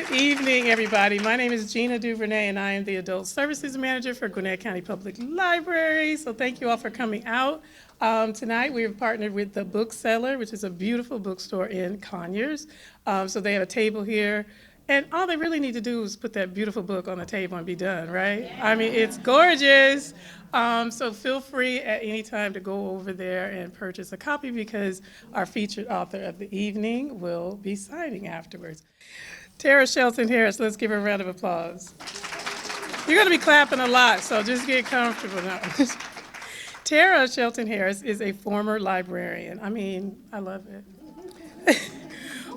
Good evening, everybody. My name is Gina Duvernay, and I am the Adult Services Manager for Gwinnett County Public Library. So thank you all for coming out. Tonight, we have partnered with The Bookseller, which is a beautiful bookstore in Conyers. So they have a table here, and all they really need to do is put that beautiful book on the table and be done, right? Yeah. I mean, it's gorgeous. So feel free at any time to go over there and purchase a copy because our featured author of the evening will be signing afterwards. Terah Shelton Harris, let's give her a round of applause. You're going to be clapping a lot, so just get comfortable now. Terah Shelton Harris is a former librarian. I mean, I love it.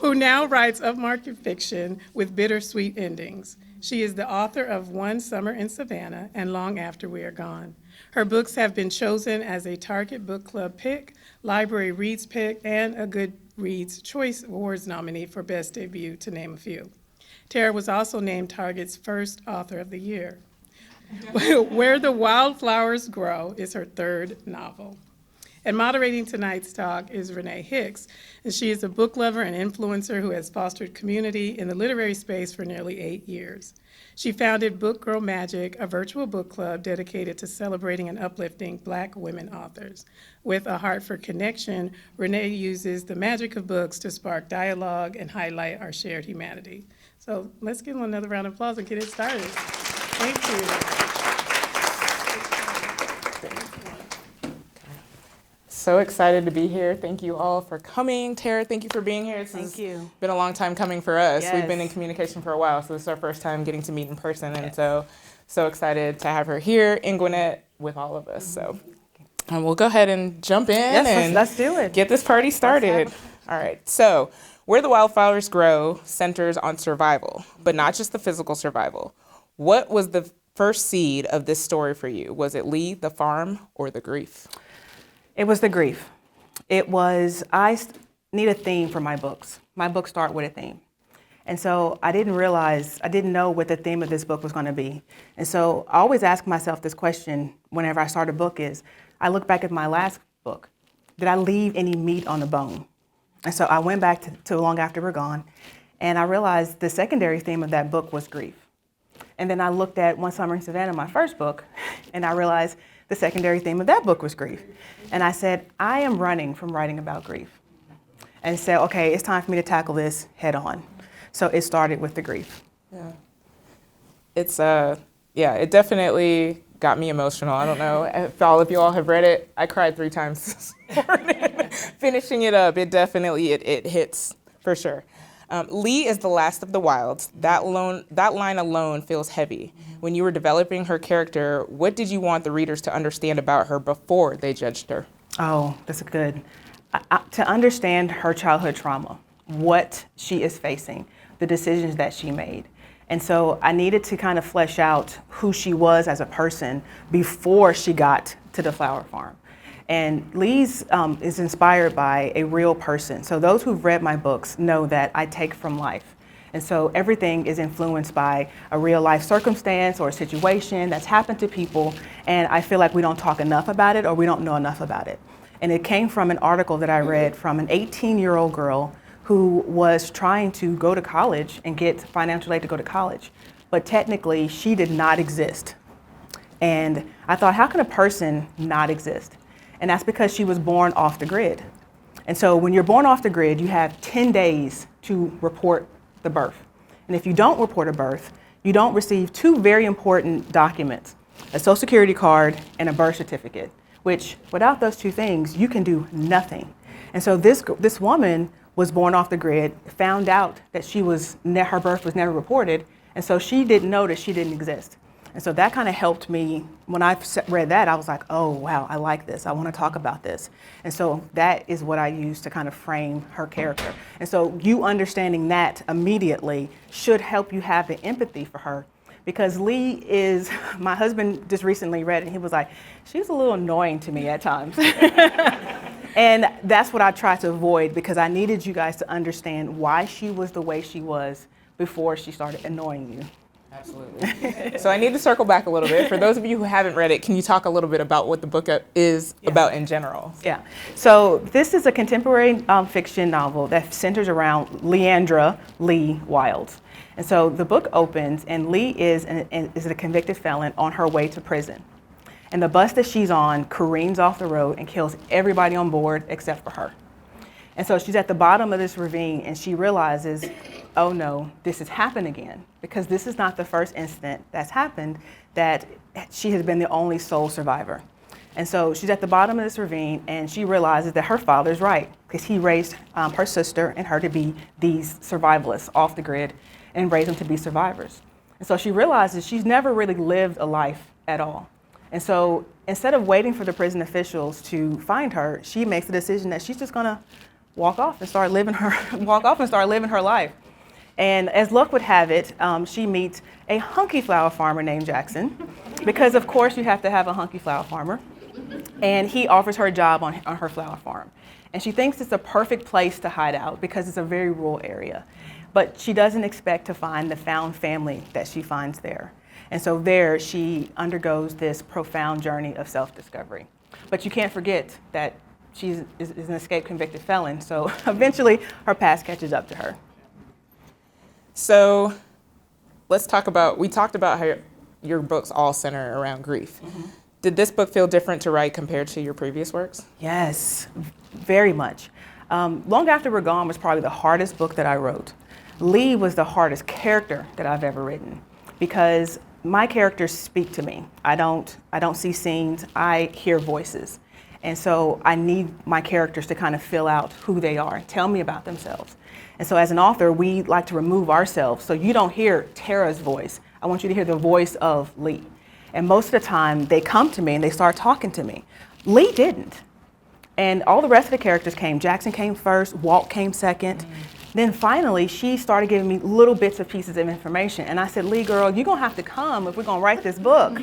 Who now writes upmarket fiction with bittersweet endings. She is the author of One Summer in Savannah and Long After We Are Gone. Her books have been chosen as a Target Book Club pick, Library Reads pick, and a Goodreads Choice Awards nominee for Best Debut, to name a few. Terah was also named Target's first Author of the Year. Where the Wildflowers Grow is her third novel. And moderating tonight's talk is Renee Hicks, and she is a book lover and influencer who has fostered community in the literary space for nearly 8 years. She founded Book Girl Magic, a virtual book club dedicated to celebrating and uplifting Black women authors. With a heart for connection, Renee uses the magic of books to spark dialogue and highlight our shared humanity. So let's give them another round of applause and get it started. Thank you. So excited to be here. Thank you all for coming. Terah, thank you for being here. Thank you. Been a long time coming for us. Yes. We've been in communication for a while, so this is our first time getting to meet in person, and so excited to have her here in Gwinnett with all of us. So we'll go ahead and jump in and let's do it. Get this party started. All right, so Where the Wildflowers Grow centers on survival, but not just the physical survival. What was the first seed of this story for you? Was it Lee, the farm, or the grief? It was the grief. It was, I need a theme for my books. My books start with a theme. And so I didn't know what the theme of this book was going to be. And so I always ask myself this question whenever I start a book is, I look back at my last book, did I leave any meat on the bone? And so I went back to Long After We're Gone, and I realized the secondary theme of that book was grief. And then I looked at One Summer in Savannah, my first book, and I realized the secondary theme of that book was grief. And I said, I am running from writing about grief. And said, okay, it's time for me to tackle this head on. So it started with the grief. Yeah. It's, it definitely got me emotional. I don't know if all of you all have read it. I cried 3 times this morning. Finishing it up, it definitely, it hits for sure. Lee is the last of the wilds. That line alone feels heavy. When you were developing her character, what did you want the readers to understand about her before they judged her? Oh, that's good. To understand her childhood trauma, what she is facing, the decisions that she made. And so I needed to kind of flesh out who she was as a person before she got to the flower farm. And Lee's is inspired by a real person. So those who've read my books know that I take from life. And so everything is influenced by a real life circumstance or a situation that's happened to people. And I feel like we don't talk enough about it or we don't know enough about it. And it came from an article that I read from an 18-year-old girl who was trying to go to college and get financial aid to go to college. But technically, she did not exist. And I thought, how can a person not exist? And that's because she was born off the grid. And so when you're born off the grid, you have 10 days to report the birth. And if you don't report a birth, you don't receive 2 very important documents, a Social Security card and a birth certificate, which without those 2 things, you can do nothing. And so this woman was born off the grid, found out that her birth was never reported, and so she didn't know that she didn't exist. And so that kind of helped me. When I read that, I was like, oh, wow, I like this. I want to talk about this. And so that is what I used to kind of frame her character. And so you understanding that immediately should help you have the empathy for her. Because Lee is, my husband just recently read it, and he was like, she's a little annoying to me at times. And that's what I tried to avoid, because I needed you guys to understand why she was the way she was before she started annoying you. Absolutely. So I need to circle back a little bit. For those of you who haven't read it, can you talk a little bit about what the book is about in general? Yeah. So this is a contemporary fiction novel that centers around Leandra Lee Wilds. And so the book opens, and Lee is a convicted felon on her way to prison. And the bus that she's on careens off the road and kills everybody on board except for her. And so she's at the bottom of this ravine, and she realizes, oh no, this has happened again, because this is not the first incident that's happened that she has been the only sole survivor. And so she's at the bottom of this ravine, and she realizes that her father's right, because he raised her sister and her to be these survivalists off the grid and raised them to be survivors. And so she realizes she's never really lived a life at all. And so instead of waiting for the prison officials to find her, she makes the decision that she's just gonna walk off and start living her life. And as luck would have it, she meets a hunky flower farmer named Jackson, because of course you have to have a hunky flower farmer. And he offers her a job on her flower farm. And she thinks it's a perfect place to hide out because it's a very rural area. But she doesn't expect to find the found family that she finds there. And so there she undergoes this profound journey of self-discovery. But you can't forget that she is an escaped convicted felon, so eventually her past catches up to her. So we talked about how your books all center around grief. Mm-hmm. Did this book feel different to write compared to your previous works? Yes, very much. Long After We're Gone was probably the hardest book that I wrote. Lee was the hardest character that I've ever written, because my characters speak to me. I don't see scenes, I hear voices. And so I need my characters to kind of fill out who they are, tell me about themselves. And so as an author, we like to remove ourselves. So you don't hear Terah's voice. I want you to hear the voice of Lee. And most of the time they come to me and they start talking to me. Lee didn't. And all the rest of the characters came. Jackson came first, Walt came second. Then finally, she started giving me little bits of pieces of information. And I said, Lee, girl, you're gonna have to come if we're gonna write this book.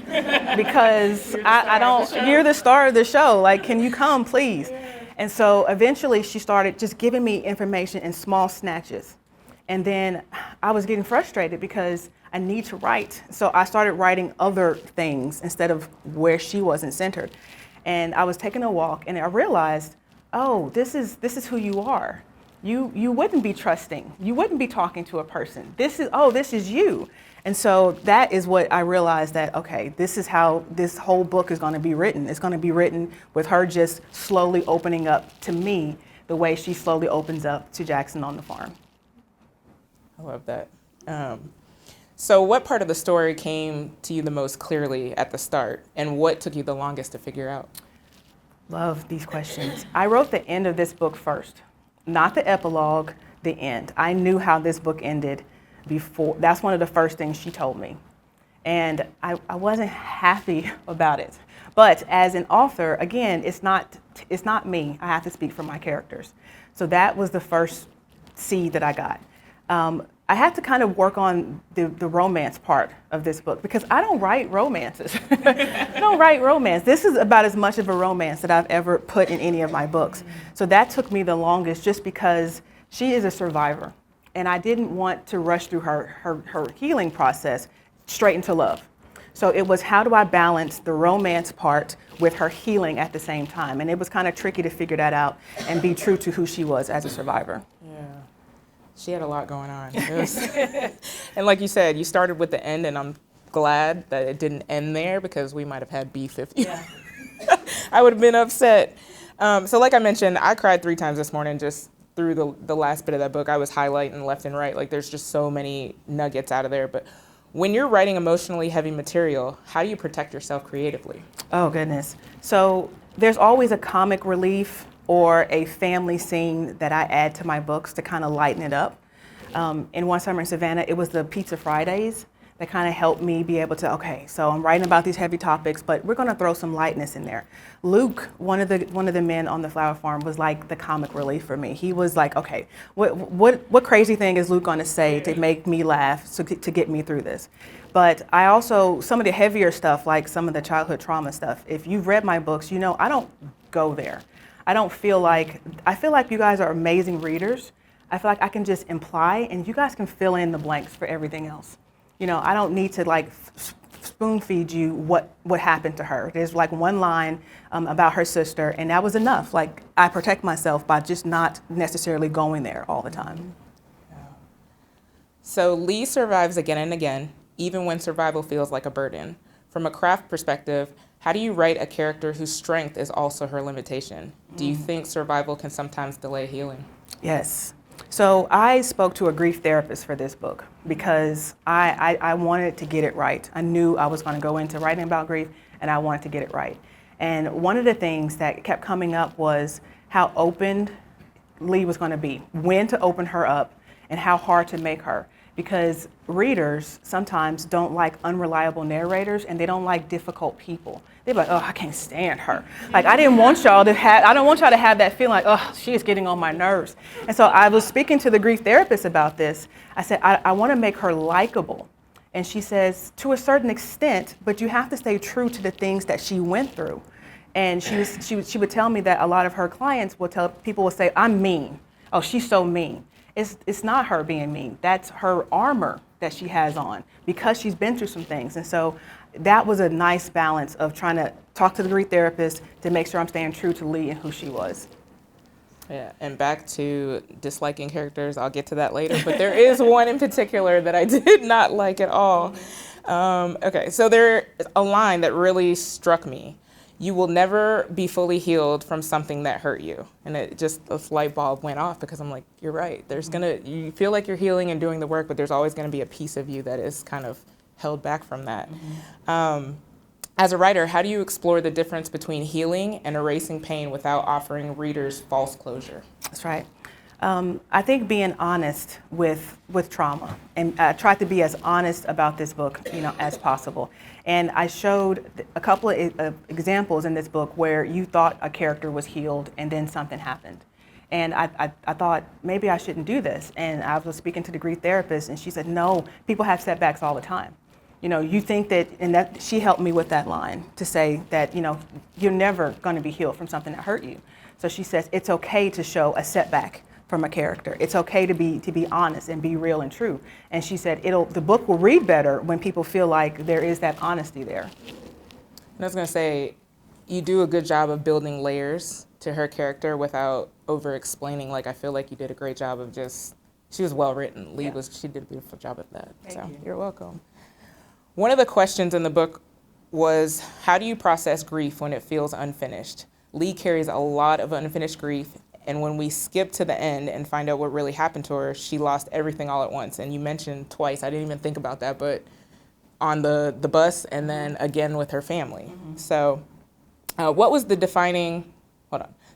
Because you're the star of the show. Like, can you come, please? And so eventually she started just giving me information in small snatches. And then I was getting frustrated because I need to write. So I started writing other things instead of where she wasn't centered. And I was taking a walk and I realized, oh, this is who you are. You wouldn't be trusting. You wouldn't be talking to a person. This is you. And so that is what I realized, that, okay, this is how this whole book is going to be written. It's going to be written with her just slowly opening up to me the way she slowly opens up to Jackson on the farm. I love that. So what part of the story came to you the most clearly at the start, and what took you the longest to figure out? Love these questions. I wrote the end of this book first. Not the epilogue, the end. I knew how this book ended before. That's one of the first things she told me. And I wasn't happy about it. But as an author, again, it's not me. I have to speak for my characters. So that was the first seed that I got. I had to kind of work on the romance part of this book, because I don't write romances. I don't write romance. This is about as much of a romance that I've ever put in any of my books. So that took me the longest, just because she is a survivor. And I didn't want to rush through her healing process straight into love. So it was, how do I balance the romance part with her healing at the same time? And it was kind of tricky to figure that out and be true to who she was as a survivor. Yeah. She had a lot going on. And like you said, you started with the end, and I'm glad that it didn't end there, because we might have had beef if you. Yeah. I would have been upset. So like I mentioned, I cried 3 times this morning just through the last bit of that book. I was highlighting left and right. Like, there's just so many nuggets out of there. But when you're writing emotionally heavy material, how do you protect yourself creatively? Oh, goodness. So there's always a comic relief or a family scene that I add to my books to kind of lighten it up. In One Summer in Savannah, it was the Pizza Fridays that kind of helped me be able to, okay, so I'm writing about these heavy topics, but we're going to throw some lightness in there. Luke, one of the men on the flower farm, was like the comic relief for me. He was like, okay, what crazy thing is Luke going to say to make me laugh, to get me through this? But I also, some of the heavier stuff, like some of the childhood trauma stuff, if you've read my books, you know I don't go there. I feel like you guys are amazing readers. I feel like I can just imply, and you guys can fill in the blanks for everything else. You know, I don't need to like spoon feed you what happened to her. There's like one line about her sister, and that was enough. Like, I protect myself by just not necessarily going there all the time. So Lee survives again and again, even when survival feels like a burden. From a craft perspective, how do you write a character whose strength is also her limitation? Do you think survival can sometimes delay healing? Yes. So I spoke to a grief therapist for this book because I wanted to get it right. I knew I was going to go into writing about grief, and I wanted to get it right. And one of the things that kept coming up was how open Lee was going to be, when to open her up, and how hard to make her. Because readers sometimes don't like unreliable narrators, and they don't like difficult people. They're like, oh, I can't stand her. Like, I don't want y'all to have that feeling like, oh, she is getting on my nerves. And so I was speaking to the grief therapist about this. I said, I want to make her likable. And she says, to a certain extent, but you have to stay true to the things that she went through. And she would tell me that a lot of her clients people will say, I'm mean. Oh, she's so mean. It's not her being mean. That's her armor that she has on because she's been through some things. And so that was a nice balance of trying to talk to the grief therapist to make sure I'm staying true to Lee and who she was. Yeah, and back to disliking characters, I'll get to that later, but there is one in particular that I did not like at all. Okay, so there's a line that really struck me. You will never be fully healed from something that hurt you. And it just, a light bulb went off because I'm like, you're right. You feel like you're healing and doing the work, but there's always gonna be a piece of you that is kind of held back from that. As a writer, how do you explore the difference between healing and erasing pain without offering readers false closure? That's right. I think being honest with trauma, and I tried to be as honest about this book, as possible. And I showed a couple of examples in this book where you thought a character was healed and then something happened. And I thought, maybe I shouldn't do this. And I was speaking to the grief therapist, and she said, no, people have setbacks all the time. You think that, and that she helped me with that line to say that, you're never going to be healed from something that hurt you. So she says, it's okay to show a setback from a character. It's okay to be honest and be real and true. And she said, the book will read better when people feel like there is that honesty there. And I was going to say, you do a good job of building layers to her character without over-explaining. Like, I feel like you did a great job of she was well written. Lee she did a beautiful job at that. Thank you. You're welcome. One of the questions in the book was, how do you process grief when it feels unfinished? Lee carries a lot of unfinished grief, and when we skip to the end and find out what really happened to her, she lost everything all at once. And you mentioned twice, I didn't even think about that, but on the bus and then again with her family. So what was the defining,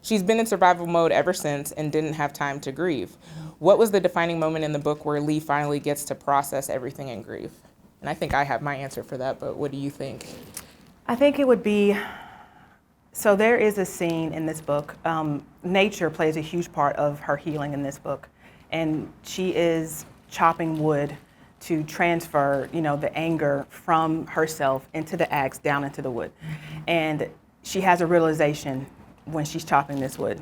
she's been in survival mode ever since and didn't have time to grieve. What was the defining moment in the book where Lee finally gets to process everything in grief? And I think I have my answer for that, but what do you think? I think it would be, so there is a scene in this book. Nature plays a huge part of her healing in this book. And she is chopping wood to transfer, the anger from herself into the axe down into the wood. And she has a realization when she's chopping this wood.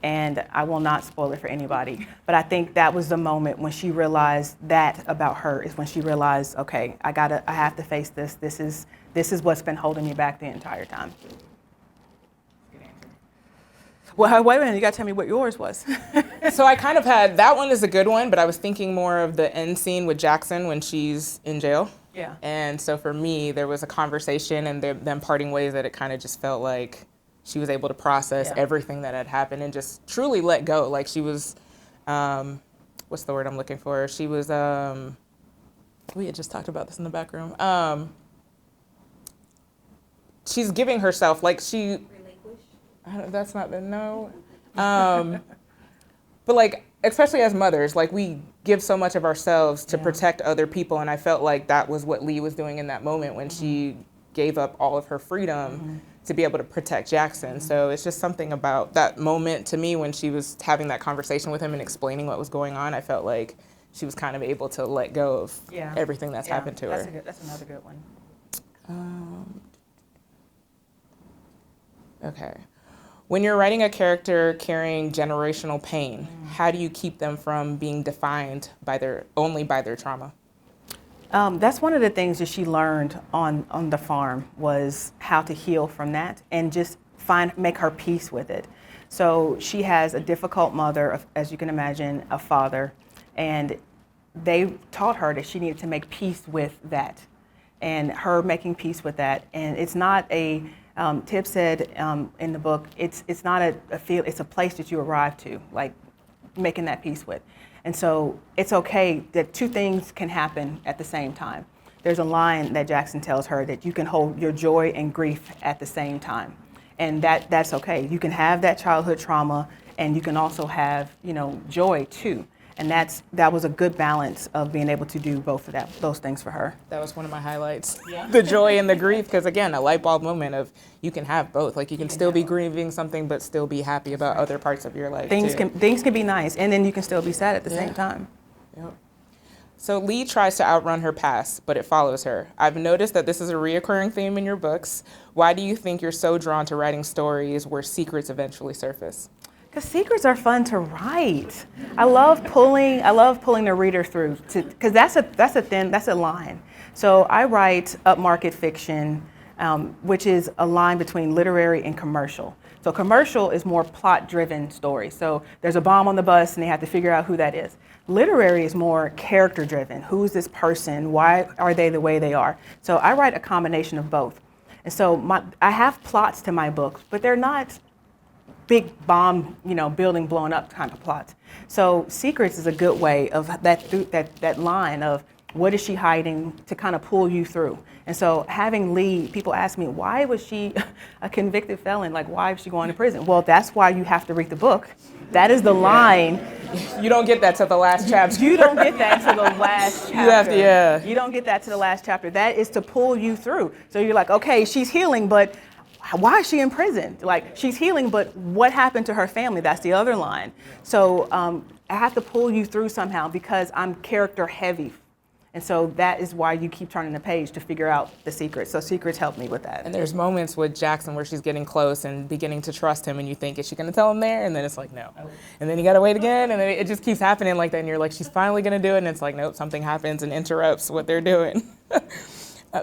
And I will not spoil it for anybody, but I think that was the moment when she realized that about her, is when she realized, okay, I have to face this. This is what's been holding me back the entire time. Well, wait a minute, you gotta tell me what yours was. So I kind of had, that one is a good one, but I was thinking more of the end scene with Jackson when she's in jail. Yeah. And so for me, there was a conversation and them parting ways that it kind of just felt like she was able to process everything that had happened and just truly let go. Like she was, what's the word I'm looking for? She was, we had just talked about this in the back room. She's giving herself, like she, that's not the, no. But like, especially as mothers, like we give so much of ourselves to protect other people. And I felt like that was what Lee was doing in that moment when she gave up all of her freedom to be able to protect Jackson. So it's just something about that moment to me when she was having that conversation with him and explaining what was going on. I felt like she was kind of able to let go of everything that's happened to her. That's another good one. Okay. When you're writing a character carrying generational pain, how do you keep them from being defined by only by their trauma? That's one of the things that she learned on the farm was how to heal from that and just make her peace with it. So she has a difficult mother, as you can imagine, a father, and they taught her that she needed to make peace with that, and her making peace with that. And it's not a Tib said in the book, it's not a feel, it's a place that you arrive to, like making that peace with. And so it's okay that two things can happen at the same time. There's a line that Jackson tells her that you can hold your joy and grief at the same time. And that's okay. You can have that childhood trauma and you can also have, joy too. And that was a good balance of being able to do both of those things for her. That was one of my highlights. Yeah. The joy and the grief, because again, a light bulb moment of you can have both. Like you can still be grieving something, but still be happy about other parts of your life. Things can be nice, and then you can still be sad at the same time. Yep. So Lee tries to outrun her past, but it follows her. I've noticed that this is a reoccurring theme in your books. Why do you think you're so drawn to writing stories where secrets eventually surface? Because secrets are fun to write. I love pulling the reader through, because that's a line. So I write upmarket fiction, which is a line between literary and commercial. So commercial is more plot-driven stories. So there's a bomb on the bus and they have to figure out who that is. Literary is more character-driven. Who's this person? Why are they the way they are? So I write a combination of both. And so I have plots to my books, but they're not big bomb, building blown up kind of plots. So secrets is a good way of that line of what is she hiding to kind of pull you through. And so having Lee, people ask me, why was she a convicted felon? Like, why is she going to prison? Well, that's why you have to read the book. That is the line. You don't get that to the last chapter. You don't get that to the last chapter. You have to, yeah. You don't get that to the last chapter. That is to pull you through. So you're like, okay, she's healing, but why is she in prison? Like, she's healing, but what happened to her family? That's the other line. So I have to pull you through somehow because I'm character heavy. And so that is why you keep turning the page to figure out the secrets. So secrets help me with that. And there's moments with Jackson where she's getting close and beginning to trust him, and you think, is she going to tell him there? And then it's like, no. And then you got to wait again, and then it just keeps happening like that. And you're like, she's finally going to do it. And it's like, nope, something happens and interrupts what they're doing.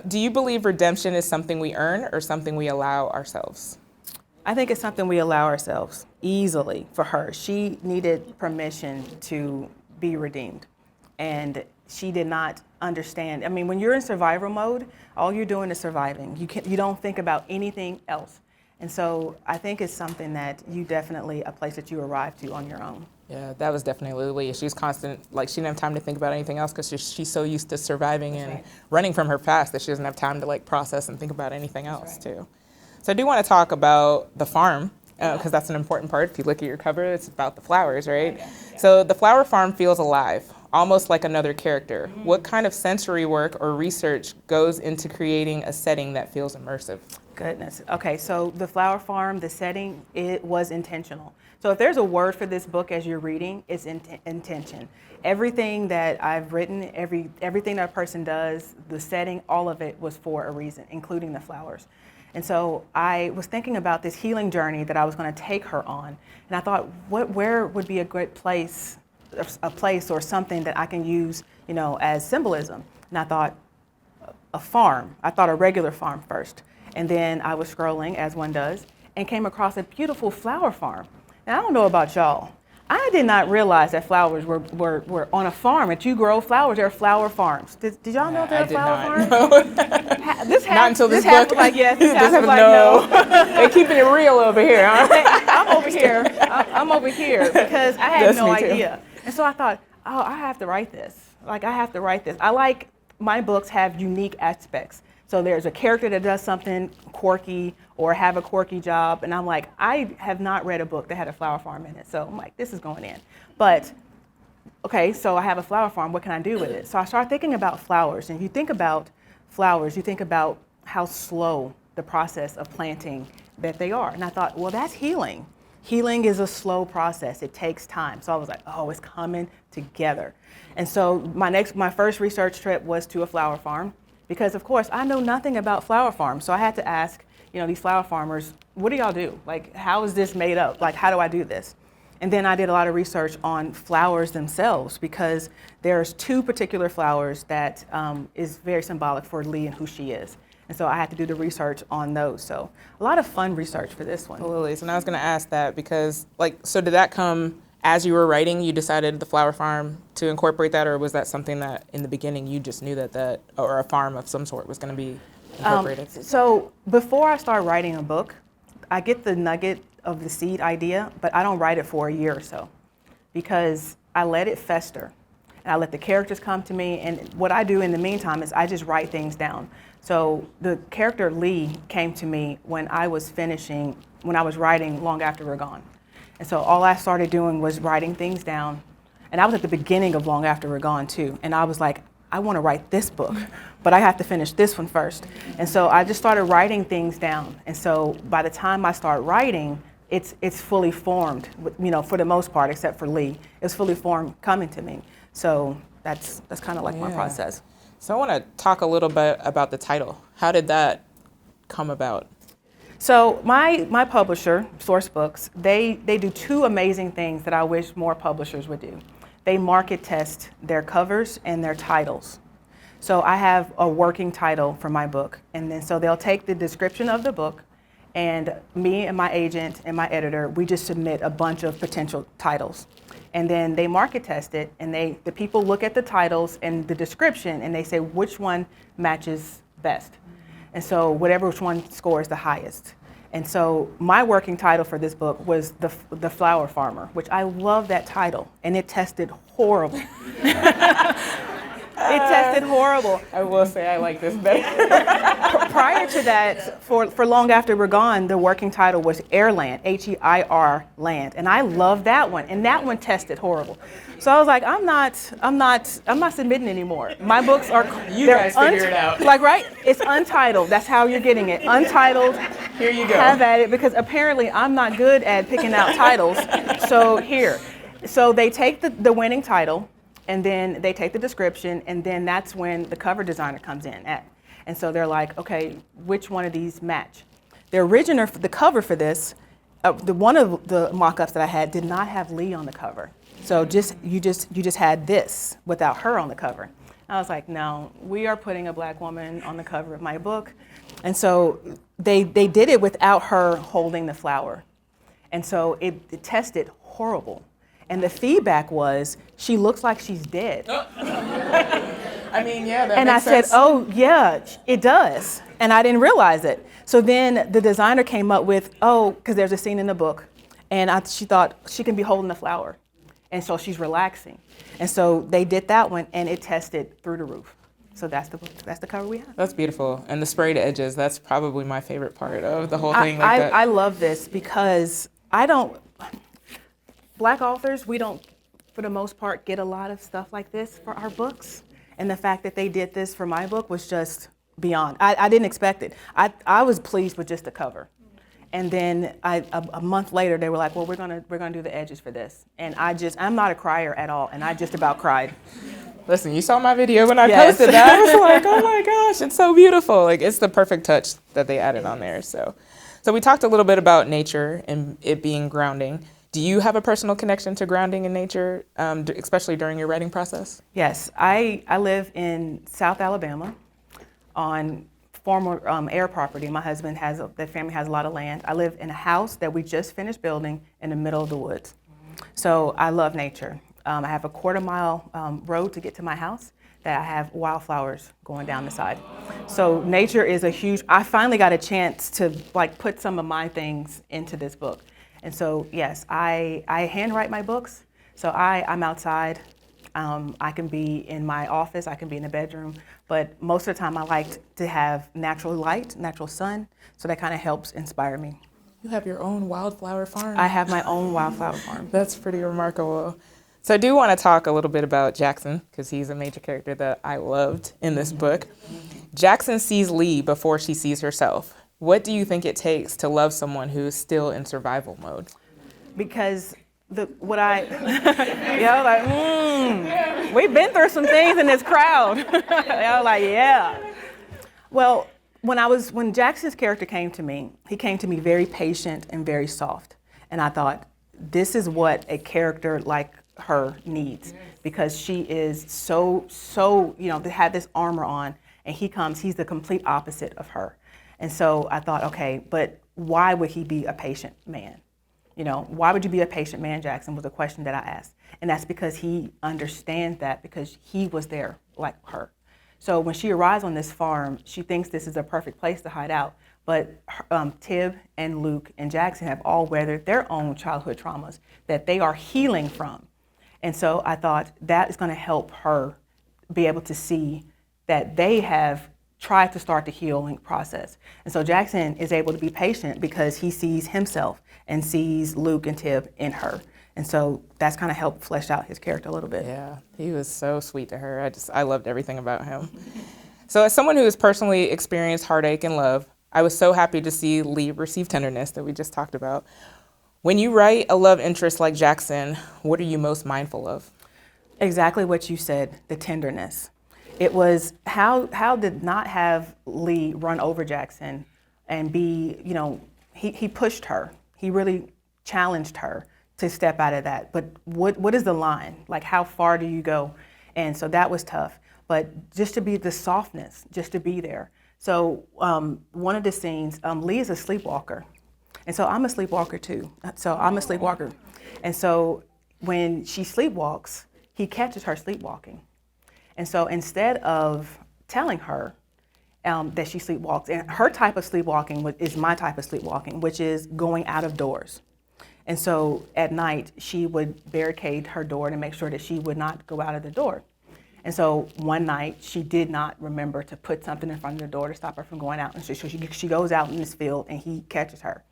Do you believe redemption is something we earn or something we allow ourselves? I think it's something we allow ourselves easily for her. She needed permission to be redeemed. And she did not understand. I mean, when you're in survival mode, all you're doing is surviving. You don't think about anything else. And so I think it's something that you definitely, a place that you arrive to on your own. Yeah, that was definitely Leah. She was constant, like she didn't have time to think about anything else because she's so used to surviving and running from her past that she doesn't have time to like process and think about anything else too. So I do want to talk about the farm because that's an important part. If you look at your cover, it's about the flowers, right? So the flower farm feels alive, almost like another character. What kind of sensory work or research goes into creating a setting that feels immersive? Goodness. Okay, so the flower farm, the setting, it was intentional. So if there's a word for this book as you're reading, it's intention. Everything that I've written, everything that a person does, the setting, all of it was for a reason, including the flowers. And so I was thinking about this healing journey that I was going to take her on. And I thought, where would be a great place, a place or something that I can use, as symbolism? And I thought, a farm. I thought a regular farm first. And then I was scrolling, as one does, and came across a beautiful flower farm. Now, I don't know about y'all. I did not realize that flowers were on a farm. If you grow flowers, there are flower farms. Did y'all know there are flower farms? Not until this book. Like, yes, this happened like, no. They're keeping it real over here, huh? I'm over here because I had no idea. And so I thought, oh, I have to write this. I like my books have unique aspects. So there's a character that does something quirky or have a quirky job. And I'm like, I have not read a book that had a flower farm in it. So I'm like, this is going in. But, okay, so I have a flower farm. What can I do with it? So I started thinking about flowers. And you think about flowers, you think about how slow the process of planting that they are. And I thought, well, that's healing. Healing is a slow process. It takes time. So I was like, oh, it's coming together. And so my first research trip was to a flower farm. Because, of course, I know nothing about flower farms. So I had to ask, these flower farmers, what do y'all do? Like, how is this made up? Like, how do I do this? And then I did a lot of research on flowers themselves, because there's two particular flowers that is very symbolic for Lee and who she is. And so I had to do the research on those. So a lot of fun research for this one. The lilies, and I was going to ask that because, so did that come as you were writing? You decided the flower farm to incorporate that, or was that something that in the beginning you just knew that or a farm of some sort was going to be incorporated? So before I start writing a book, I get the nugget of the seed idea, but I don't write it for a year or so, because I let it fester and I let the characters come to me. And what I do in the meantime is I just write things down. So the character Lee came to me when I was writing Long After We're Gone. And so all I started doing was writing things down. And I was at the beginning of Long After We're Gone too. And I was like, I want to write this book, but I have to finish this one first. And so I just started writing things down. And so by the time I start writing, it's fully formed, for the most part, except for Lee. It's fully formed coming to me. So that's kind of like my process. So I want to talk a little bit about the title. How did that come about? So my publisher, Source Books, they do two amazing things that I wish more publishers would do. They market test their covers and their titles. So I have a working title for my book, and then so they'll take the description of the book, and me and my agent and my editor, we just submit a bunch of potential titles. And then they market test it, and the people look at the titles and the description, and they say which one matches best. And so which one scores the highest. And so my working title for this book was The Flower Farmer, which I love that title, and it tested horrible. It tested horrible. I will say I like this better. Prior to that, for Long After We're Gone, the working title was Airland, H-E-I-R Land, and I love that one, and that one tested horrible. So I was like, I'm not submitting anymore. My books are You guys figure it out. Right? It's untitled. That's how you're getting it. Untitled. Here you go. Have at it, because apparently I'm not good at picking out titles. So here. So they take the winning title, and then they take the description, and then that's when the cover designer comes in at. And so they're like, okay, which one of these match? The cover for this, one of the mock-ups that I had did not have Lee on the cover. So you just had this without her on the cover. I was like, no, we are putting a black woman on the cover of my book. And so they did it without her holding the flower. And so it tested horrible. And the feedback was, she looks like she's dead. I mean, yeah, that and makes I said, sense. oh, yeah, it does. And I didn't realize it. So then the designer came up with, because there's a scene in the book, and she thought she can be holding the flower. And so she's relaxing. And so they did that one, and it tested through the roof. So that's the cover we have. That's beautiful. And the sprayed edges, that's probably my favorite part of the whole thing. I love this because Black authors, we don't, for the most part, get a lot of stuff like this for our books. And the fact that they did this for my book was just beyond. I didn't expect it. I was pleased with just the cover. And then a month later, they were like, well, we're gonna do the edges for this. And I'm not a crier at all, and I just about cried. Listen, you saw my video when I Yes. posted that. I was like, oh my gosh, it's so beautiful. Like, it's the perfect touch that they added on there. So we talked a little bit about nature and it being grounding. Do you have a personal connection to grounding in nature, especially during your writing process? Yes, I live in South Alabama on former air property. My husband the family has a lot of land. I live in a house that we just finished building in the middle of the woods. So I love nature. I have a quarter-mile road to get to my house that I have wildflowers going down the side. So nature is I finally got a chance to put some of my things into this book. And so, yes, I handwrite my books. So I'm outside. I can be in my office. I can be in the bedroom. But most of the time, I like to have natural light, natural sun. So that kind of helps inspire me. You have your own wildflower farm. I have my own wildflower farm. That's pretty remarkable. So I do want to talk a little bit about Jackson, because he's a major character that I loved in this book. Jackson sees Lee before she sees herself. What do you think it takes to love someone who is still in survival mode? Because we've been through some things in this crowd. I was like, yeah. Well, when Jackson's character came to me, he came to me very patient and very soft. And I thought, this is what a character like her needs, because she is so, they had this armor on, and he's the complete opposite of her. And so I thought, okay, but why would he be a patient man? Why would you be a patient man, Jackson, was a question that I asked. And that's because he understands that, because he was there like her. So when she arrives on this farm, she thinks this is a perfect place to hide out. But Tib and Luke and Jackson have all weathered their own childhood traumas that they are healing from. And so I thought that is going to help her be able to see that they have tried to start the healing process. And so Jackson is able to be patient because he sees himself and sees Luke and Tib in her. And so that's kind of helped flesh out his character a little bit. Yeah, he was so sweet to her. I loved everything about him. So as someone who has personally experienced heartache and love, I was so happy to see Lee receive tenderness that we just talked about. When you write a love interest like Jackson, what are you most mindful of? Exactly what you said, the tenderness. It was how did not have Lee run over Jackson and be, he pushed her. He really challenged her to step out of that. But what is the line? Like, how far do you go? And so that was tough. But just to be the softness, just to be there. So one of the scenes, Lee is a sleepwalker. And so I'm a sleepwalker too. And so when she sleepwalks, he catches her sleepwalking. And so instead of telling her that she sleepwalks, and her type of sleepwalking is my type of sleepwalking, which is going out of doors. And so at night, she would barricade her door to make sure that she would not go out of the door. And so one night, she did not remember to put something in front of the door to stop her from going out. And so she goes out in this field, and he catches her.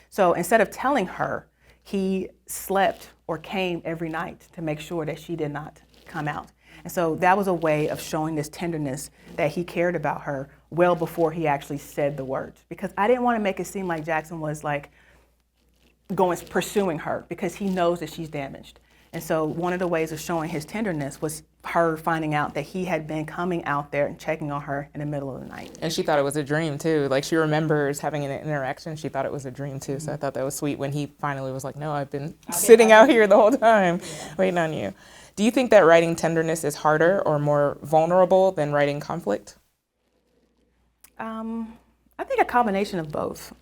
So instead of telling her, he slept or came every night to make sure that she did not come out. And so that was a way of showing this tenderness that he cared about her well before he actually said the words. Because I didn't want to make it seem like Jackson was like pursuing her, because he knows that she's damaged. And so one of the ways of showing his tenderness was her finding out that he had been coming out there and checking on her in the middle of the night. And she thought it was a dream too. Like, she remembers having an interaction. She thought it was a dream too. So I thought that was sweet when he finally was like, no, I've been sitting out here the whole time waiting on you. Do you think that writing tenderness is harder or more vulnerable than writing conflict? I think a combination of both.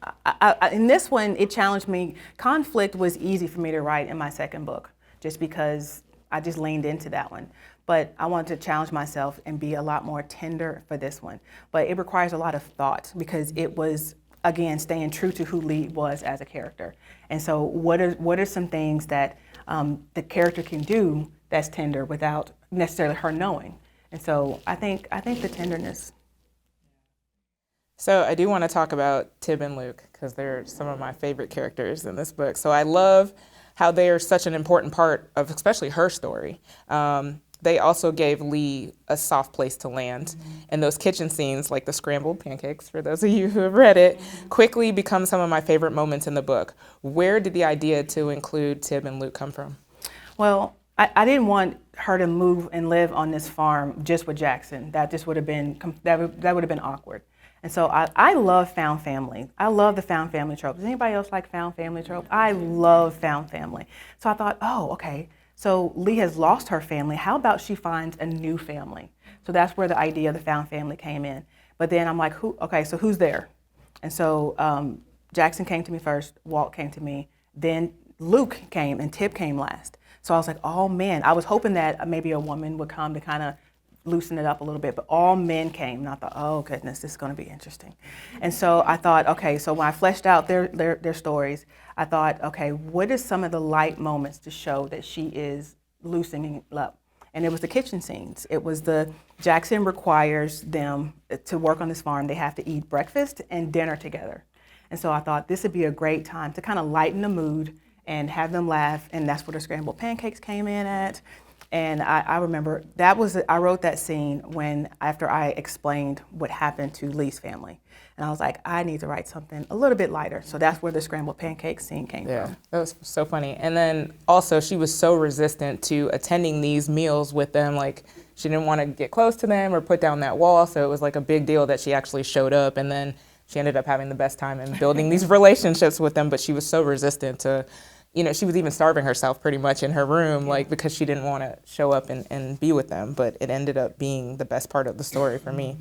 In this one, it challenged me. Conflict was easy for me to write in my second book, just because I just leaned into that one. But I wanted to challenge myself and be a lot more tender for this one. But it requires a lot of thought, because it was, again, staying true to who Lee was as a character. And so what are some things that the character can do that's tender without necessarily her knowing? And so I think the tenderness. So I do want to talk about Tib and Luke, because they're some of my favorite characters in this book. So I love how they are such an important part of especially her story. They also gave Lee a soft place to land. And those kitchen scenes, like the scrambled pancakes, for those of you who have read it, quickly become some of my favorite moments in the book. Where did the idea to include Tib and Luke come from? Well, I didn't want her to move and live on this farm just with Jackson. That just would have been, that would have been awkward. And so I love found family. I love the found family trope. Does anybody else like found family trope? I love found family. So I thought, oh, okay. So Lee has lost her family. How about she finds a new family? So that's where the idea of the found family came in. But then I'm like, so who's there? And so Jackson came to me first, Walt came to me, then Luke came, and Tib came last. So I was like, oh man, I was hoping that maybe a woman would come to kind of loosen it up a little bit, but all men came, and I thought, oh goodness, this is going to be interesting. And so I thought, okay, so when I fleshed out their stories, I thought, okay, what is some of the light moments to show that she is loosening up? And it was the kitchen scenes. It was Jackson requires them to work on this farm. They have to eat breakfast and dinner together. And so I thought this would be a great time to kind of lighten the mood and have them laugh, and that's where the scrambled pancakes came in at. And I remember I wrote that scene after I explained what happened to Lee's family. And I was like, I need to write something a little bit lighter. So that's where the scrambled pancakes scene came from. Yeah, that was so funny. And then also, she was so resistant to attending these meals with them. Like, she didn't want to get close to them or put down that wall. So it was like a big deal that she actually showed up. And then she ended up having the best time and building these relationships with them. But she was so resistant to you know, she was even starving herself pretty much in her room, like, because she didn't want to show up and be with them. But it ended up being the best part of the story for me.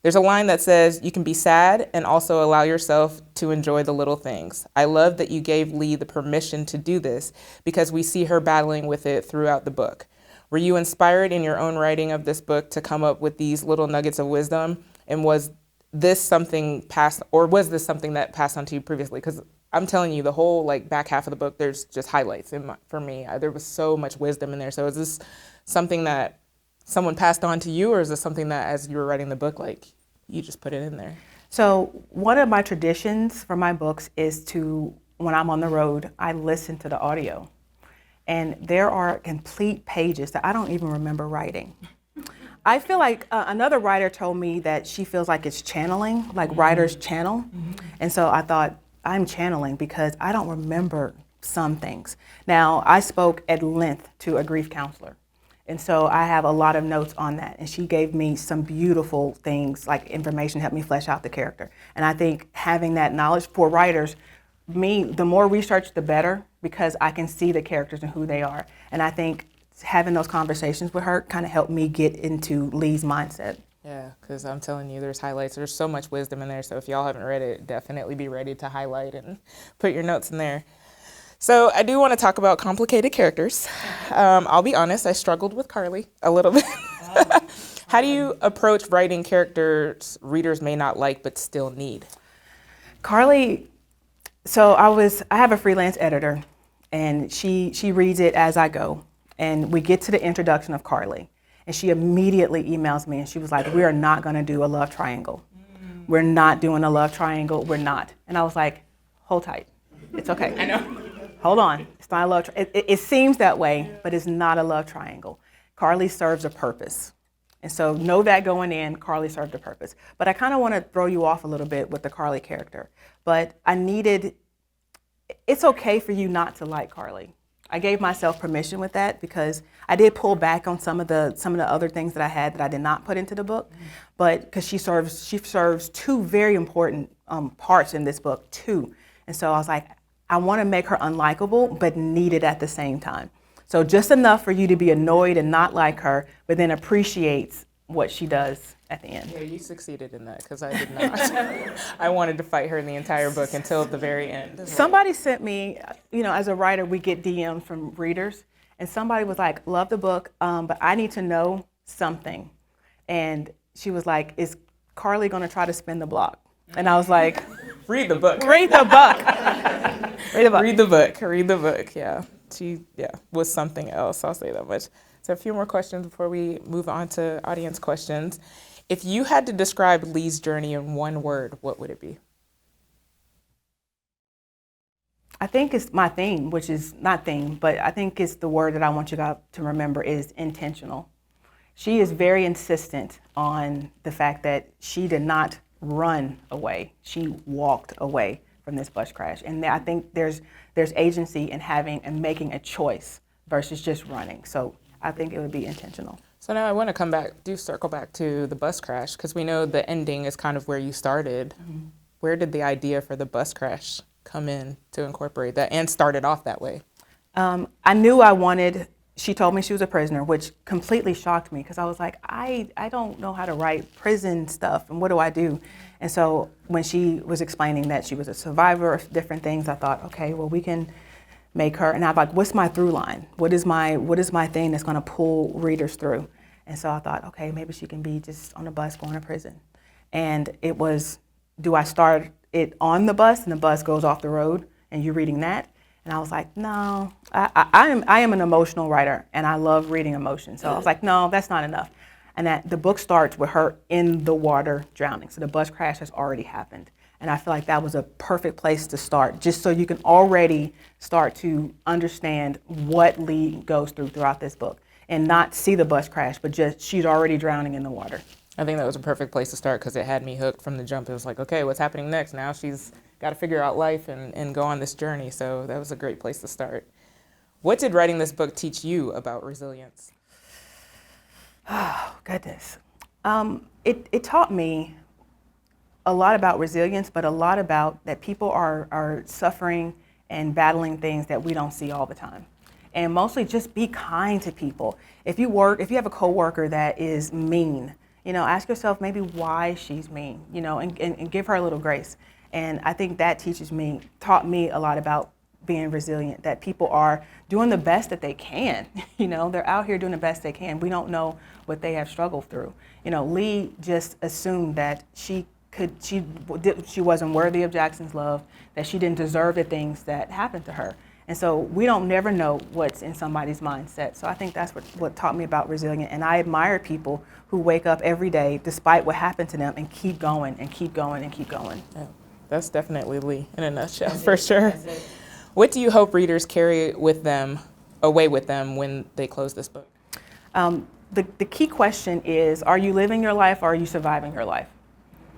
There's a line that says, "You can be sad and also allow yourself to enjoy the little things. I love that you gave Lee the permission to do this because we see her battling with it throughout the book. Were you inspired in your own writing of this book to come up with these little nuggets of wisdom? And was this something that passed on to you previously?" Because I'm telling you, the whole like back half of the book, there's just highlights for me. There was so much wisdom in there. So is this something that someone passed on to you, or is this something that as you were writing the book, like you just put it in there? So one of my traditions for my books is to, when I'm on the road, I listen to the audio. And there are complete pages that I don't even remember writing. I feel like another writer told me that she feels like it's channeling, like writers channel. And so I thought, I'm channeling because I don't remember some things. Now, I spoke at length to a grief counselor. And so I have a lot of notes on that. And she gave me some beautiful things, like information, helped me flesh out the character. And I think having that knowledge for writers, the more research, the better, because I can see the characters and who they are. And I think having those conversations with her kind of helped me get into Lee's mindset. Yeah, because I'm telling you, there's highlights. There's so much wisdom in there. So if y'all haven't read it, definitely be ready to highlight and put your notes in there. So I do want to talk about complicated characters. I'll be honest, I struggled with Carly a little bit. How do you approach writing characters readers may not like but still need? Carly, so I have a freelance editor, and she reads it as I go. And we get to the introduction of Carly, and she immediately emails me, and she was like, "We are not going to do a love triangle. We're not doing a love triangle. We're not." And I was like, "Hold tight. It's okay. I know. Hold on. It's not a love triangle. It seems that way, but it's not a love triangle. Carly serves a purpose." And so know that going in, Carly served a purpose. But I kind of want to throw you off a little bit with the Carly character. But it's okay for you not to like Carly. I gave myself permission with that because I did pull back on some of the other things that I had that I did not put into the book. But because she serves two very important parts in this book too. And so I was like, I want to make her unlikable, but needed at the same time. So just enough for you to be annoyed and not like her, but then appreciates what she does at the end. Yeah, you succeeded in that because I did not. I wanted to fight her in the entire book until the very end. Somebody sent me, as a writer, we get DMs from readers, and somebody was like, "Love the book, but I need to know something." And she was like, "Is Carly going to try to spin the block?" And I was like, Read the book. Read the book. Read the book. Read the book. Read the book. Yeah. She was something else. I'll say that much. So a few more questions before we move on to audience questions. If you had to describe Lee's journey in one word, what would it be? I think it's my theme, which is not theme, but I think it's the word that I want you guys to remember is intentional. She is very insistent on the fact that she did not run away. She walked away from this bus crash. And I think there's agency in having and making a choice versus just running. So I think it would be intentional. So now I want to circle back to the bus crash, because we know the ending is kind of where you started. Mm-hmm. Where did the idea for the bus crash come in to incorporate that and start it off that way? I knew I wanted, she told me she was a prisoner, which completely shocked me because I was like, I don't know how to write prison stuff, and what do I do? And so when she was explaining that she was a survivor of different things, I thought, okay, well, we can make her, and I'm like, what's my through line? What is my thing that's gonna pull readers through? And so I thought, okay, maybe she can be just on a bus going to prison. And it was, do I start it on the bus and the bus goes off the road and you're reading that? And I was like, no, I am an emotional writer and I love reading emotion. So I was like, no, that's not enough. And that the book starts with her in the water drowning. So the bus crash has already happened. And I feel like that was a perfect place to start, just so you can already start to understand what Lee goes throughout this book and not see the bus crash, but just she's already drowning in the water. I think that was a perfect place to start because it had me hooked from the jump. It was like, okay, what's happening next? Now she's got to figure out life and go on this journey. So that was a great place to start. What did writing this book teach you about resilience? Oh, goodness. It taught me a lot about resilience, but a lot about that people are suffering and battling things that we don't see all the time. And mostly just be kind to people. If you have a coworker that is mean, ask yourself maybe why she's mean, and give her a little grace. And I think that taught me a lot about being resilient, that people are doing the best that they can. They're out here doing the best they can. We don't know what they have struggled through. Lee just assumed that she wasn't worthy of Jackson's love, that she didn't deserve the things that happened to her. And so we don't never know what's in somebody's mindset. So I think that's what taught me about resilience. And I admire people who wake up every day despite what happened to them and keep going and keep going and keep going. Yeah, that's definitely Lee in a nutshell, for sure. What do you hope readers carry away with them when they close this book? The key question is, are you living your life or are you surviving your life?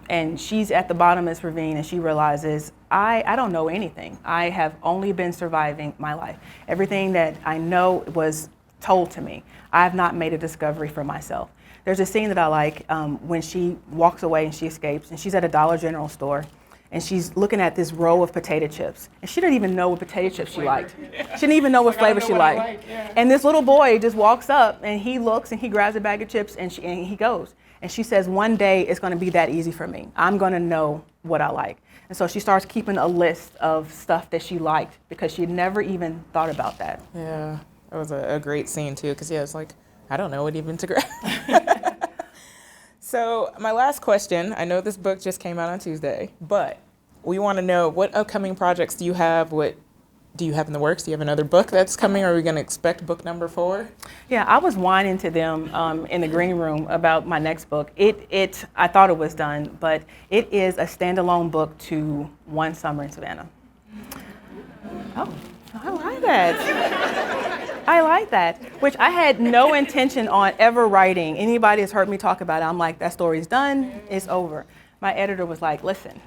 And she's at the bottom of this ravine and she realizes, I don't know anything. I have only been surviving my life. Everything that I know was told to me. I have not made a discovery for myself. There's a scene that I like when she walks away and she escapes, and she's at a Dollar General store and she's looking at this row of potato chips. And she didn't even know what potato chips she liked. She didn't even know what flavor she liked. And this little boy just walks up and he looks and he grabs a bag of chips and he goes. And she says, one day it's going to be that easy for me. I'm going to know what I like. And so she starts keeping a list of stuff that she liked because she had never even thought about that. Yeah, that was a great scene too, because it's like, I don't know what even to grab. So my last question, I know this book just came out on Tuesday, but we want to know, what upcoming projects do you have? What do you have in the works? Do you have another book that's coming? Are we going to expect book number 4? Yeah, I was whining to them in the green room about my next book. I thought it was done, but it is a standalone book to One Summer in Savannah. Oh, I like that. I like that, which I had no intention on ever writing. Anybody has heard me talk about it, I'm like, that story's done, it's over. My editor was like, listen,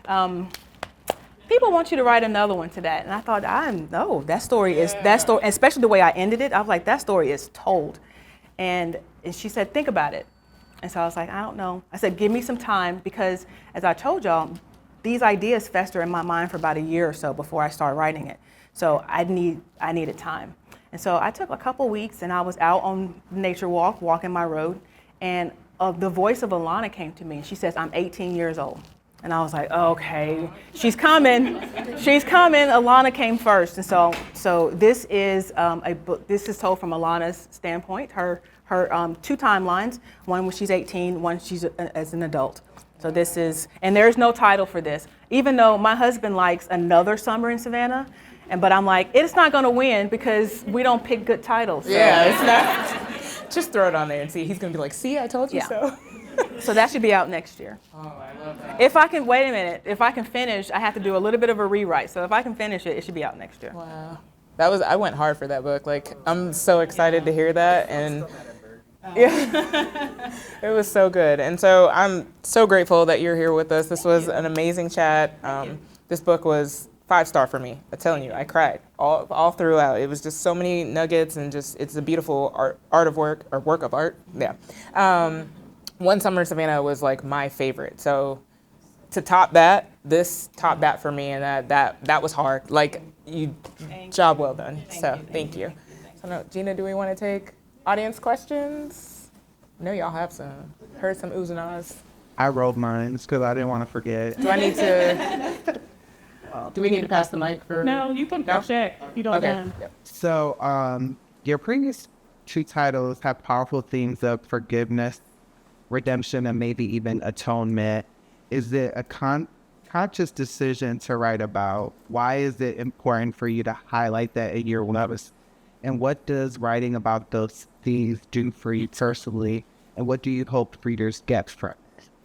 people want you to write another one to that. And I thought, that story, especially the way I ended it, I was like, that story is told. And she said, think about it. And so I was like, I don't know. I said, give me some time, because as I told y'all, these ideas fester in my mind for about a year or so before I start writing it. So I needed time. And so I took a couple weeks and I was out on nature walk, walking my road, and the voice of Alana came to me and she says, I'm 18 years old. And I was like, okay, she's coming. She's coming. Alana came first. And so this is a book. This is told from Alana's standpoint, her 2 timelines, one when she's 18, one she's as an adult. So this is, and there's no title for this, even though my husband likes Another Summer in Savannah. But I'm like, it's not going to win because we don't pick good titles. So. Yeah, it's not. Just throw it on there and see. He's going to be like, see, I told you so. So that should be out next year. Oh, I love that. If I can, wait a minute, if I can finish, I have to do a little bit of a rewrite. So if I can finish it, it should be out next year. Wow. I went hard for that book. Like, I'm so excited to hear that. And yeah, it was so good. And so I'm so grateful that you're here with us. This was an amazing chat. This book was 5-star for me. I'm telling you, I cried all throughout. It was just so many nuggets, and just, it's a beautiful work of art. Yeah. One Summer in Savannah was like my favorite. So to top that, this topped that for me, and that was hard. Like, job well done. Thank you. So now, Gina, do we want to take audience questions? I know y'all have some. Heard some oohs and ahs. I wrote mine because I didn't want to forget. Do I need to? Do we need to pass the mic for? No, you can check. You don't have. Yep. So your previous 2 titles have powerful themes of forgiveness, redemption, and maybe even atonement. Is it a conscious decision to write about? Why is it important for you to highlight that in your works? And what does writing about those themes do for you personally? And what do you hope readers get from it?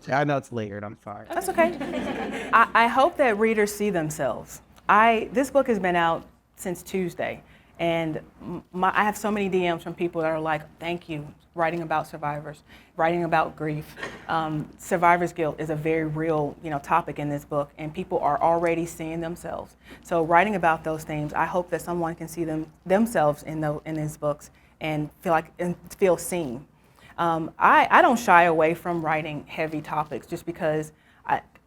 I know it's layered, I'm sorry. That's okay. I hope that readers see themselves. This book has been out since Tuesday, and I have so many DMs from people that are like, thank you, writing about survivors, writing about grief. Survivor's guilt is a very real, topic in this book, and people are already seeing themselves. So writing about those themes, I hope that someone can see themselves in these books and feel seen. I don't shy away from writing heavy topics just because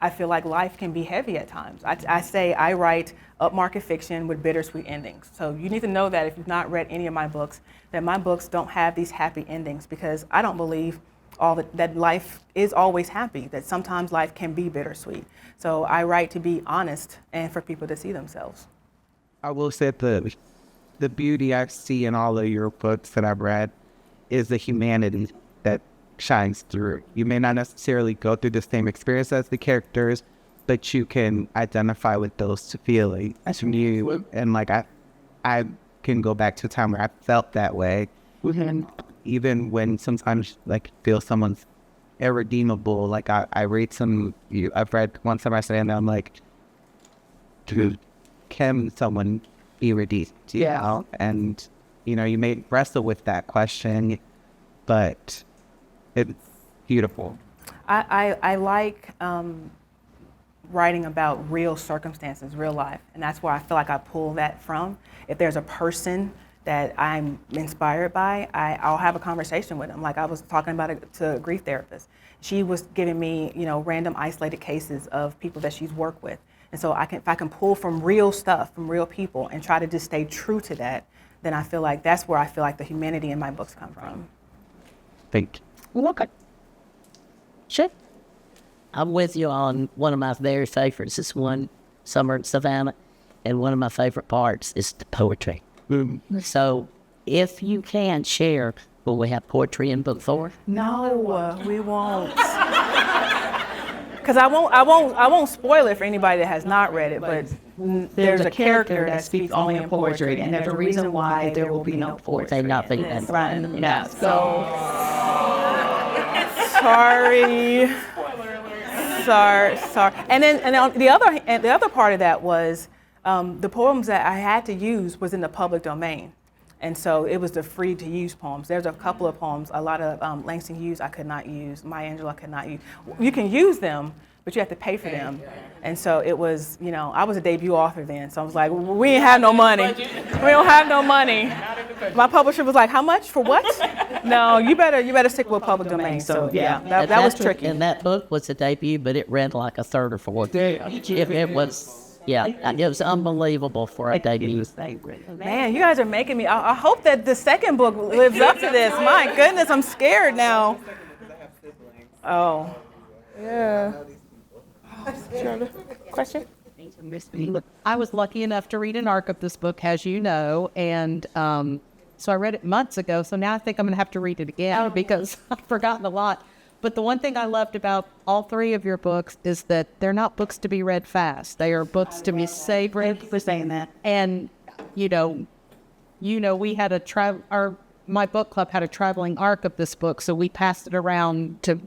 I feel like life can be heavy at times. I say I write upmarket fiction with bittersweet endings. So you need to know that if you've not read any of my books, that my books don't have these happy endings, because I don't believe that life is always happy, that sometimes life can be bittersweet. So I write to be honest and for people to see themselves. I will say the beauty I see in all of your books that I've read is the humanity that shines through. You may not necessarily go through the same experience as the characters, but you can identify with those feelings to you. And like I can go back to a time where I felt that way. And even when sometimes like feel someone's irredeemable, like I read I've read one time I said, and I'm like, dude, can someone be redeemed? Yeah. And you know, you may wrestle with that question, but it's beautiful. I like writing about real circumstances, real life, and that's where I feel like I pull that from. If there's a person that I'm inspired by, I'll have a conversation with them. Like I was talking about it to a grief therapist. She was giving me, you know, random isolated cases of people that she's worked with. And so if I can pull from real stuff, from real people, and try to just stay true to that, then I feel like that's where I feel like the humanity in my books come from. Thank you. Okay. Sure. I'm with you on one of my very favorites. This one, Summer in Savannah, and one of my favorite parts is the poetry. So if you can share, will we have poetry in book 4? No, we won't. Because I won't spoil it for anybody that has not read it, but there's a character that speaks only in poetry, and there's a reason why there will be no poetry. Not be that. Right. Yeah. So sorry. Sorry. And then the other part of that was the poems that I had to use was in the public domain. And so it was the free to use poems. There's a couple of poems, a lot of Langston Hughes I could not use, Maya Angelou I could not use. You can use them, but you have to pay for them. And so it was, you know, I was a debut author then, so I was like, we ain't have no money. We don't have no money. My publisher was like, how much for what? No, you better stick with public domain. So yeah, that was tricky. And that book was a debut, but it read like a third or fourth. It was. Yeah, it was unbelievable for a debut. Man, you guys are making me. I hope that the second book lives up to this. My goodness, I'm scared now. Oh. Yeah. Question? I was lucky enough to read an arc of this book, as you know, and so I read it months ago, so now I think I'm going to have to read it again because I've forgotten a lot. But the one thing I loved about all 3 of your books is that they're not books to be read fast. They are books to be savored. Thank you for saying that. And, you know, we had my book club had a traveling arc of this book, so we passed it around to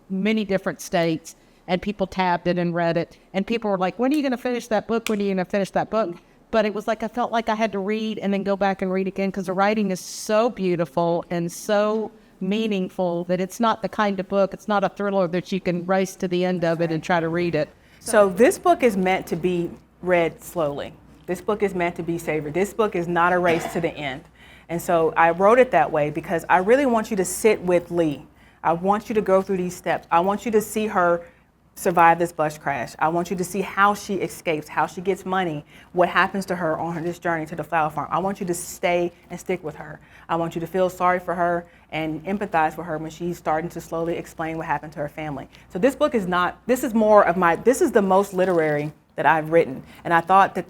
many different states, and people tabbed it and read it. And people were like, when are you going to finish that book? When are you going to finish that book? But it was like I felt like I had to read and then go back and read again because the writing is so beautiful and so meaningful that it's not the kind of book, it's not a thriller that you can race to the end of it and try to read it. So this book is meant to be read slowly. This book is meant to be savored. This book is not a race to the end. And so I wrote it that way because I really want you to sit with Lee. I want you to go through these steps. I want you to see her survive this bus crash. I want you to see how she escapes, how she gets money, what happens to her on this journey to the flower farm. I want you to stay and stick with her. I want you to feel sorry for her and empathize with her when she's starting to slowly explain what happened to her family. So this book is this is the most literary that I've written. And I thought that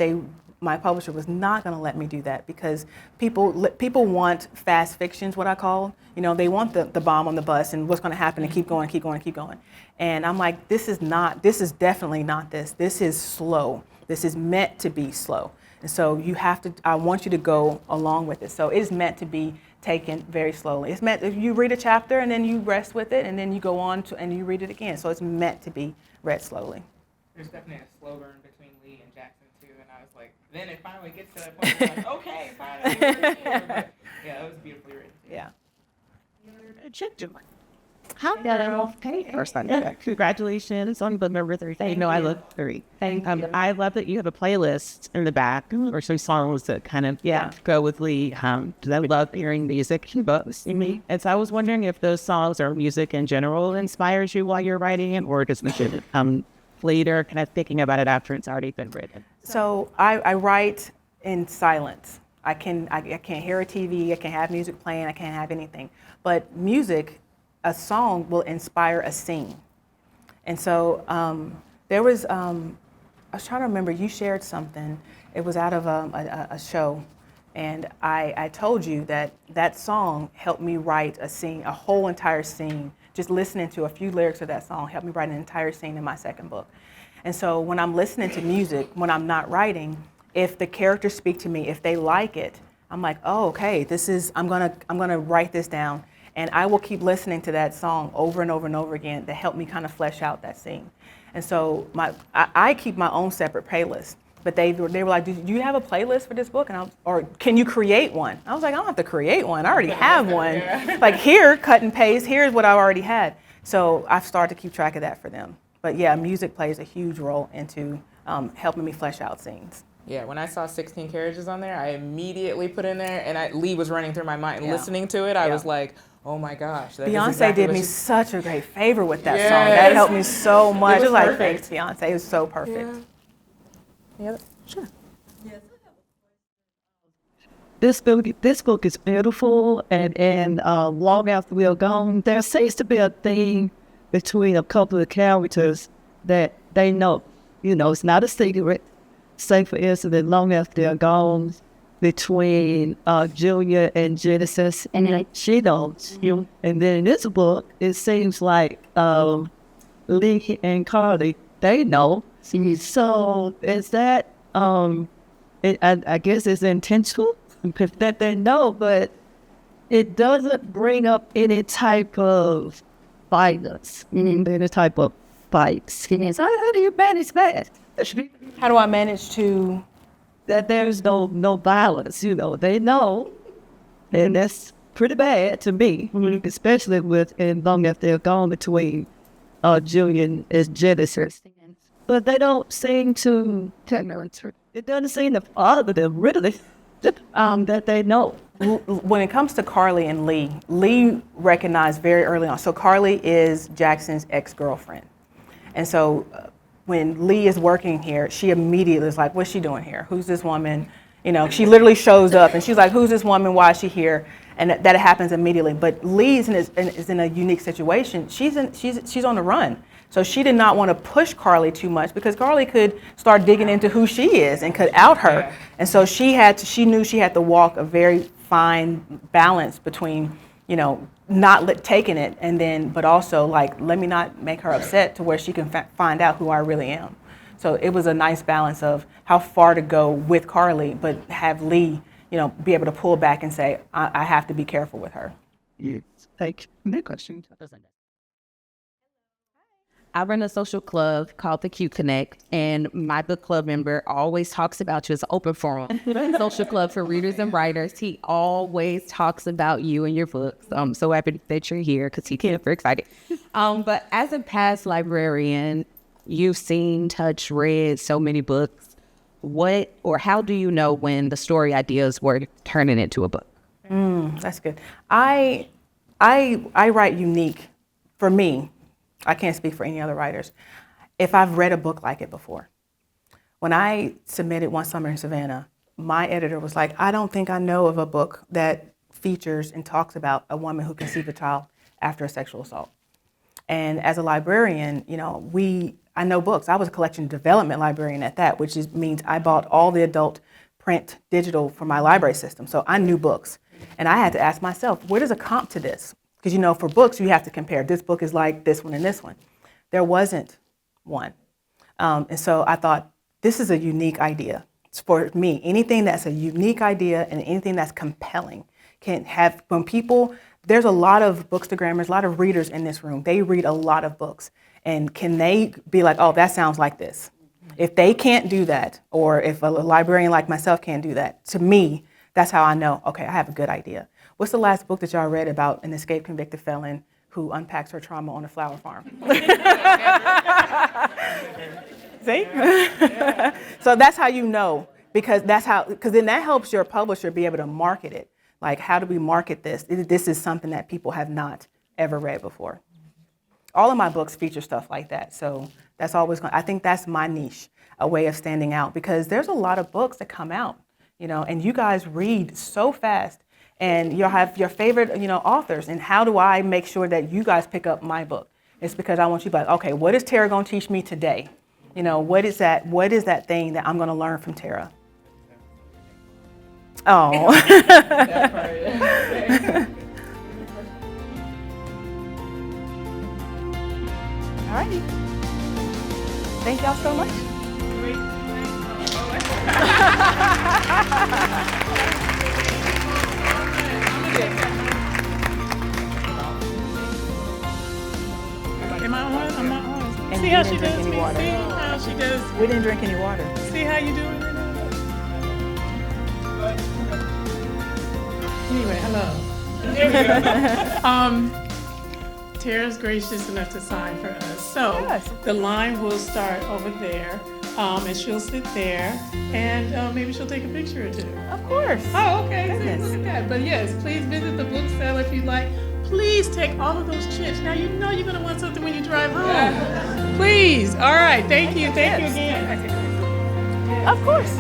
my publisher was not going to let me do that because people want fast fictions, what I call. You know, they want the bomb on the bus and what's going to happen and keep going. And I'm like, this is definitely not this. This is slow. This is meant to be slow. And so I want you to go along with it. So it is meant to be taken very slowly. It's meant, if you read a chapter and then you rest with it and then you go on and you read it again. So it's meant to be read slowly. There's definitely a slow burn between Lee and Jackson too, and I was like, then it finally gets to that point where I'm like, okay, finally, we're here. But yeah, it was beautifully written. Yeah. Congratulations on book number 3. I love 3. I love that you have a playlist in the back or some songs that kind of go with Lee. I love hearing music in books. And so I was wondering if those songs or music in general inspires you while you're writing it, or does it later, kind of thinking about it after it's already been written? So I write in silence. I can't hear a TV, I can't have music playing, I can't have anything. But music, a song will inspire a scene. And so there was, I was trying to remember, you shared something. It was out of a show. And I told you that that song helped me write a scene, a whole entire scene. Just listening to a few lyrics of that song helped me write an entire scene in my second book. And so when I'm listening to music, when I'm not writing, if the characters speak to me, if they like it, I'm like, oh, okay, I'm gonna write this down. And I will keep listening to that song over and over and over again to help me kind of flesh out that scene. And so I keep my own separate playlist. But they were like, do you have a playlist for this book? Or can you create one? I was like, I don't have to create one. I already have one. Yeah. Like here, cut and paste, here's what I already had. So I've started to keep track of that for them. But yeah, music plays a huge role into helping me flesh out scenes. Yeah, when I saw 16 Carriages on there, I immediately put in there, and Lee was running through my mind. And listening to it, I was like, oh my gosh. That Beyonce exactly did me such a great favor with that song. That helped me so much. It was like, thanks, Beyonce. It was so perfect. Yeah, sure. This book is beautiful, and long after we are gone, there seems to be a theme between a couple of characters that they know. You know, it's not a secret. Say, for instance, long after they're gone, between Junior and Genesis, and she knows. And then in this book, it seems like Lee and Carly, they know. So is that, I guess it's intentional that they know, but it doesn't bring up any type of violence, any type of fights. How do you manage that? How do I manage to? That there's no violence, they know, and that's pretty bad to me, especially in long after they're gone between Julian and Genesis. But they don't seem to, it doesn't seem to bother them, really, that they know. When it comes to Carly and Lee recognized very early on. So Carly is Jackson's ex-girlfriend. And so when Lee is working here, she immediately is like, what's she doing here? Who's this woman? She literally shows up and she's like, who's this woman? Why is she here? And that happens immediately. But Lee is in a unique situation. She's on the run. So she did not want to push Carly too much because Carly could start digging into who she is and could out her. Yeah. And so she knew she had to walk a very fine balance between, not taking it but also like, let me not make her upset to where she can find out who I really am. So it was a nice balance of how far to go with Carly, but have Lee, be able to pull back and say, I have to be careful with her. Yes. That question. I run a social club called the Q Connect, and my book club member always talks about you as an open forum. Social club for readers and writers. He always talks about you and your books. I'm so happy that you're here because he gets very excited. But as a past librarian, you've seen, touched, read so many books. What or how do you know when the story ideas were turning into a book? That's good. I write unique for me. I can't speak for any other writers. If I've read a book like it before. When I submitted One Summer in Savannah, my editor was like, I don't think I know of a book that features and talks about a woman who conceived a child after a sexual assault. And as a librarian, I know books. I was a collection development librarian at that, which means I bought all the adult print digital for my library system. So I knew books. And I had to ask myself, where does a comp to this? Because, for books, you have to compare. This book is like this one and this one. There wasn't one. And so I thought, this is a unique idea. It's for me. Anything that's a unique idea and anything that's compelling can have, there's a lot of bookstagrammers, a lot of readers in this room. They read a lot of books. And can they be like, oh, that sounds like this? If they can't do that, or if a librarian like myself can't do that, to me, that's how I know, okay, I have a good idea. What's the last book that y'all read about an escaped convicted felon who unpacks her trauma on a flower farm? See? So that's how you know, because then that helps your publisher be able to market it. Like, how do we market this? This is something that people have not ever read before. all of my books feature stuff like that. So that's always I think that's my niche, a way of standing out, because there's a lot of books that come out, and you guys read so fast, and you'll have your favorite, authors. And how do I make sure that you guys pick up my book? It's because I want you to be like, okay, what is Terah going to teach me today? What is that thing that I'm going to learn from Terah? Oh. All righty. Thank y'all so much. Am I on? I'm not on. And See we how didn't she drink does any me? water. See how she does? We didn't drink any water. See how you doing? Anyway, hello. There we go. Terah's gracious enough to sign for us. So Yes. the line will start over there, and she'll sit there, and maybe she'll take a picture or two. Of course. Oh, okay. See, Goodness. look at that. But yes, please visit the bookseller if you'd like. Please take all of those chips. Now you know you're going to want something when you drive home. Please. All right. Thank you. Thank you again. Of course.